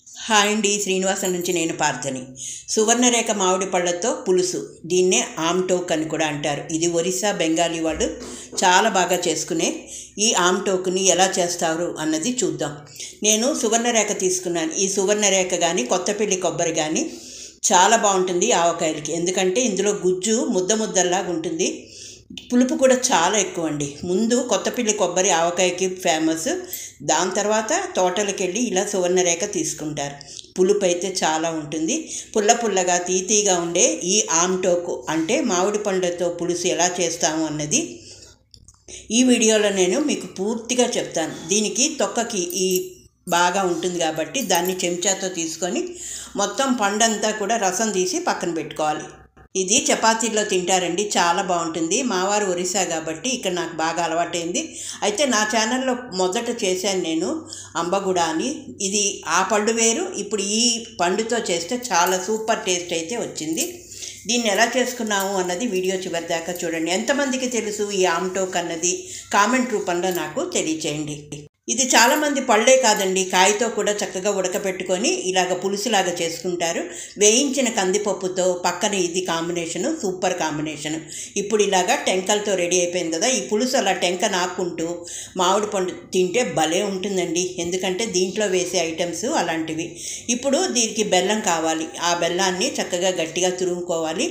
Hi అండి, శ్రీనివాసం నుంచి నేను పార్థని. సువర్ణరేఖ మామిడి పళ్ళతో పులుసు, దీన్నే ఆమ్టోక్ అని కూడా అంటారు. ఇది ఒరిస్సా బెంగాలీ వాళ్ళు చాలా బాగా చేసుకునే ఈ ఆమ్టోక్ని ఎలా చేస్తారు అన్నది చూద్దాం. నేను సువర్ణరేఖ తీసుకున్నాను. ఈ సువర్ణరేఖ కానీ కొత్తపల్లి కొబ్బరి కానీ చాలా బాగుంటుంది ఆవకాయలకి, ఎందుకంటే ఇందులో గుజ్జు ముద్ద ముద్దల్లాగా ఉంటుంది. పులుపు కూడా చాలా ఎక్కువ అండి. ముందు కొత్తపల్లి కొబ్బరి ఆవకాయకి ఫేమస్, దాని తర్వాత తోటలకు వెళ్ళి ఇలా సువర్ణరేఖ తీసుకుంటారు. పులుపు అయితే చాలా ఉంటుంది. పుల్ల పుల్లగా తీతీగా ఉండే ఈ ఆమ్టోకు అంటే మామిడి పండ్లతో పులుసు ఎలా చేస్తాము అన్నది ఈ వీడియోలో నేను మీకు పూర్తిగా చెప్తాను. దీనికి తొక్కకి ఈ బాగా ఉంటుంది కాబట్టి దాన్ని చెంచాతో తీసుకొని మొత్తం పండంతా కూడా రసం తీసి పక్కన పెట్టుకోవాలి. ఇది చపాతీల్లో తింటారండి, చాలా బాగుంటుంది. మావారు ఒరిస్సా కాబట్టి ఇక్కడ నాకు బాగా అలవాటైంది. అయితే నా ఛానల్లో మొదట చేశాను నేను అంబగుడ అని. ఇది ఆ పండు వేరు, ఇప్పుడు ఈ పండుతో చేస్తే చాలా సూపర్ టేస్ట్ అయితే వచ్చింది. దీన్ని ఎలా చేసుకున్నాము అన్నది వీడియో చివరి దాకా చూడండి. ఎంతమందికి తెలుసు ఈ ఆమ్టోక్ అన్నది కామెంట్ రూపంలో నాకు తెలియచేయండి. ఇది చాలామంది పళ్ళే కాదండి, కాయతో కూడా చక్కగా ఉడకపెట్టుకొని ఇలాగ పులుసులాగా చేసుకుంటారు. వేయించిన కందిపప్పుతో పక్కన ఇది కాంబినేషను, సూపర్ కాంబినేషను. ఇప్పుడు ఇలాగా టెంకలతో రెడీ అయిపోయింది కదా, ఈ పులుసు అలా టెంక నాకుంటూ మామిడి పండు తింటే భలే ఉంటుందండి. ఎందుకంటే దీంట్లో వేసే ఐటమ్స్ అలాంటివి. ఇప్పుడు దీనికి బెల్లం కావాలి. ఆ బెల్లాన్ని చక్కగా గట్టిగా తురుముకోవాలి.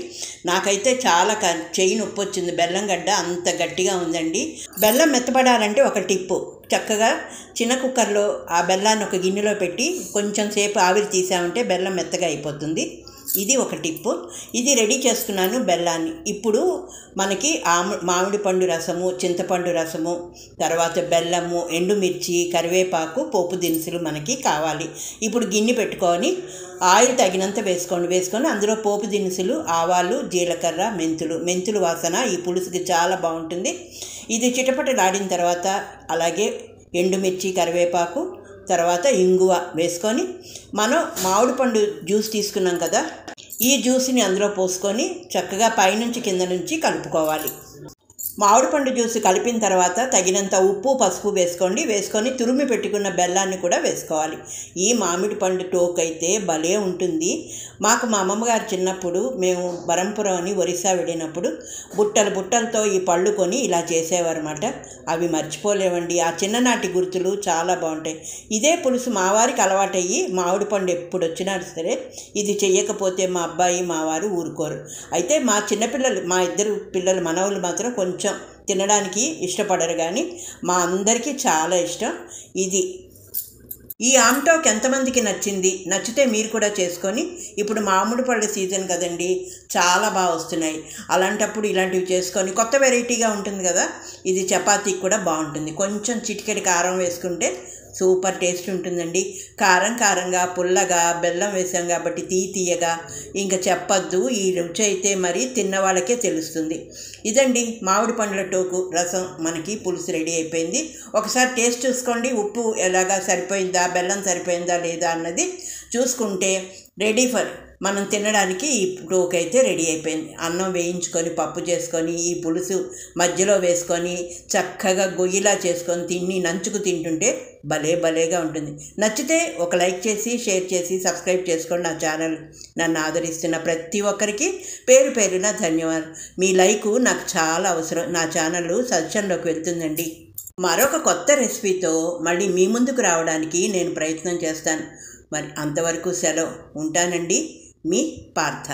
నాకైతే చాలా చెయ్యి నొప్పి వచ్చింది, బెల్లం గడ్డ అంత గట్టిగా ఉందండి. బెల్లం మెత్తపడాలంటే ఒక టిప్పు, చక్కగా చిన్న కుక్కర్లో ఆ బెల్లాన్ని ఒక గిన్నెలో పెట్టి కొంచెం సేపు ఆవిరి తీసామంటే బెల్లం మెత్తగా అయిపోతుంది. ఇది ఒక టిప్పు. ఇది రెడీ చేసుకున్నాను బెల్లాన్ని. ఇప్పుడు మనకి మామిడి పండు రసము, చింతపండు రసము, తర్వాత బెల్లము, ఎండుమిర్చి, కరివేపాకు, పోపు దినుసులు మనకి కావాలి. ఇప్పుడు గిన్నె పెట్టుకొని ఆయిల్ తగినంత వేసుకొని అందులో పోపు దినుసులు, ఆవాలు, జీలకర్ర, మెంతులు వాసన ఈ పులుసుకి చాలా బాగుంటుంది. ఇది చిటపటలాడిన తర్వాత అలాగే ఎండుమిర్చి, కరివేపాకు, తర్వాత ఇంగువ వేసుకొని మనం మామిడి పండు జ్యూస్ తీసుకున్నాం కదా, ఈ జ్యూస్ని అందులో పోసుకొని చక్కగా పైనుంచి కింద నుంచి కలుపుకోవాలి. మామిడి పండు జ్యూస్ కలిపిన తర్వాత తగినంత ఉప్పు, పసుపు వేసుకొని తురిమి పెట్టుకున్న బెల్లాన్ని కూడా వేసుకోవాలి. ఈ మామిడి పండు టోక్ అయితే భలే ఉంటుంది. మాకు మా అమ్మమ్మగారు చిన్నప్పుడు మేము బరంపురం అని ఒరిస్సా వెళ్ళినప్పుడు బుట్టలతో ఈ పళ్ళు కొని ఇలా చేసేవారన్నమాట. అవి మర్చిపోలేవండి. ఆ చిన్ననాటి గుర్తులు చాలా బాగుంటాయి. ఇదే పులుసు మా వారికి అలవాటయ్యి మామిడి పండు ఎప్పుడు వచ్చినా సరే ఇది చెయ్యకపోతే మా అబ్బాయి మా వారు ఊరుకోరు. అయితే మా చిన్నపిల్లలు, మా ఇద్దరు పిల్లలు మనవలు మాత్రం కొంచెం తినడానికి ఇష్టపడరు, కానీ మా అందరికీ చాలా ఇష్టం. ఇది ఈ ఆమ్టోక్ ఎంతమందికి నచ్చితే మీరు కూడా చేసుకొని, ఇప్పుడు మామిడి పళ్ళ సీజన్ కదండి, చాలా బాగా వస్తున్నాయి. అలాంటప్పుడు ఇలాంటివి చేసుకొని కొత్త వెరైటీగా ఉంటుంది కదా, ఇది చపాతీకి కూడా బాగుంటుంది. కొంచెం చిటికెడి కారం వేసుకుంటే సూపర్ టేస్ట్ ఉంటుందండి. కారంగా పుల్లగా బెల్లం వేసాం కాబట్టి తీయగా ఇంకా చెప్పద్దు. ఈ రుచి అయితే మరి తిన్నవాళ్ళకే తెలుస్తుంది. ఇదండి మామిడి పండ్ల టోకు రసం, మనకి పులుసు రెడీ అయిపోయింది. ఒకసారి టేస్ట్ చూసుకోండి, ఉప్పు ఎలాగా సరిపోయిందా, బెల్లం సరిపోయిందా లేదా అన్నది చూసుకుంటే రెడీ ఫర్ మనం తినడానికి ఈ టోక్ అయితే రెడీ అయిపోయింది. అన్నం వేయించుకొని పప్పు చేసుకొని ఈ పులుసు మధ్యలో వేసుకొని చక్కగా గొయ్యిలా చేసుకొని నంచుకు తింటుంటే భలేగా ఉంటుంది. నచ్చితే ఒక లైక్ చేసి, షేర్ చేసి, సబ్స్క్రైబ్ చేసుకోండి. నా ఛానల్ నన్ను ఆదరిస్తున్న ప్రతి ఒక్కరికి పేరున ధన్యవాదాలు. మీ లైకు నాకు చాలా అవసరం. నా ఛానల్ సజెషన్లోకి వెళ్తుందండి. మరొక కొత్త రెసిపీతో మళ్ళీ మీ ముందుకు రావడానికి నేను ప్రయత్నం చేస్తాను. మరి అంతవరకు సెలవు. ఉంటానండి, మీ పార్థ.